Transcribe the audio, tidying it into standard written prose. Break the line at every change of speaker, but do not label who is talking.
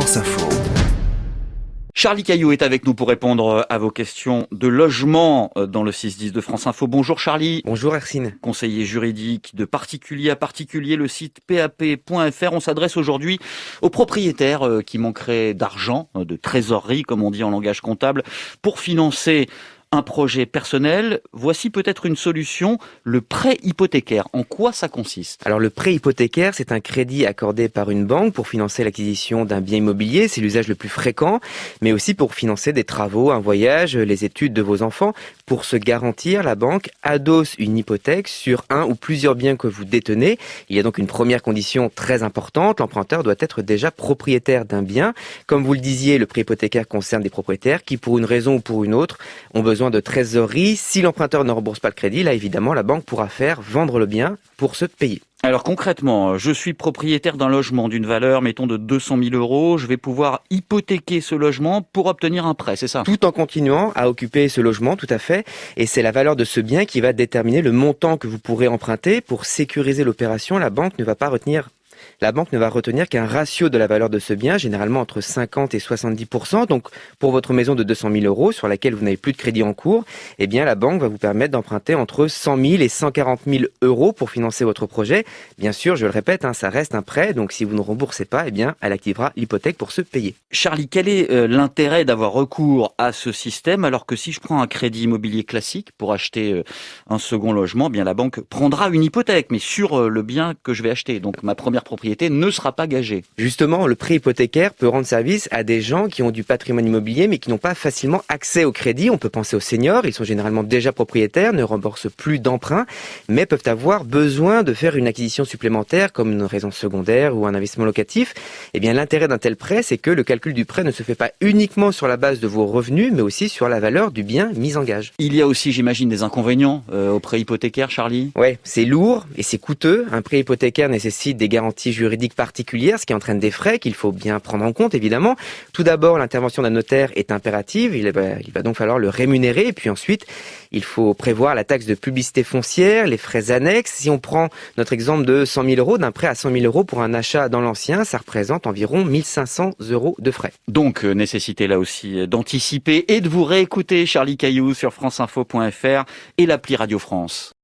France Info.
Charlie Caillou est avec nous pour répondre à vos questions de logement dans le 6-10 de France Info. Bonjour Charlie.
Bonjour Hercine.
Conseiller juridique de particulier à particulier, le site pap.fr. On s'adresse aujourd'hui aux propriétaires qui manqueraient d'argent, de trésorerie comme on dit en langage comptable, pour financer un projet personnel. Voici peut-être une solution, le prêt hypothécaire. En quoi ça consiste ?
Alors le prêt hypothécaire, c'est un crédit accordé par une banque pour financer l'acquisition d'un bien immobilier, c'est l'usage le plus fréquent, mais aussi pour financer des travaux, un voyage, les études de vos enfants. Pour se garantir, la banque adosse une hypothèque sur un ou plusieurs biens que vous détenez. Il y a donc une première condition très importante, l'emprunteur doit être déjà propriétaire d'un bien. Comme vous le disiez, le prêt hypothécaire concerne des propriétaires qui, pour une raison ou pour une autre, ont besoin de trésorerie. Si l'emprunteur ne rembourse pas le crédit, là évidemment la banque pourra faire vendre le bien pour se payer.
Alors concrètement, je suis propriétaire d'un logement d'une valeur, mettons, de 200 000 euros. Je vais pouvoir hypothéquer ce logement pour obtenir un prêt, c'est ça ?
Tout en continuant à occuper ce logement, tout à fait. Et c'est la valeur de ce bien qui va déterminer le montant que vous pourrez emprunter. Pour sécuriser l'opération, la banque ne va retenir qu'un ratio de la valeur de ce bien, généralement entre 50 et 70%. Donc, pour votre maison de 200 000 euros, sur laquelle vous n'avez plus de crédit en cours, eh bien, la banque va vous permettre d'emprunter entre 100 000 et 140 000 euros pour financer votre projet. Bien sûr, je le répète, ça reste un prêt. Donc, si vous ne remboursez pas, eh bien, elle activera l'hypothèque pour se payer.
Charlie, quel est l'intérêt d'avoir recours à ce système alors que si je prends un crédit immobilier classique pour acheter un second logement, eh bien, la banque prendra une hypothèque, mais sur le bien que je vais acheter. Donc, ma première propriété ne sera pas gagée.
Justement, le prêt hypothécaire peut rendre service à des gens qui ont du patrimoine immobilier mais qui n'ont pas facilement accès au crédit. On peut penser aux seniors, ils sont généralement déjà propriétaires, ne remboursent plus d'emprunt, mais peuvent avoir besoin de faire une acquisition supplémentaire comme une raison secondaire ou un investissement locatif. Eh bien, l'intérêt d'un tel prêt, c'est que le calcul du prêt ne se fait pas uniquement sur la base de vos revenus, mais aussi sur la valeur du bien mis en gage.
Il y a aussi, j'imagine, des inconvénients au prêt hypothécaire, Charlie ?
Ouais, c'est lourd et c'est coûteux. Un prêt hypothécaire nécessite des garanties juridiques particulières, ce qui entraîne des frais qu'il faut bien prendre en compte, évidemment. Tout d'abord, l'intervention d'un notaire est impérative. Il va donc falloir le rémunérer. Et puis ensuite, il faut prévoir la taxe de publicité foncière, les frais annexes. Si on prend notre exemple de 100 000 euros, d'un prêt à 100 000 euros pour un achat dans l'ancien, ça représente environ 1 500 euros de frais.
Donc, nécessité là aussi d'anticiper et de vous réécouter, Charlie Caillou, sur franceinfo.fr et l'appli Radio France.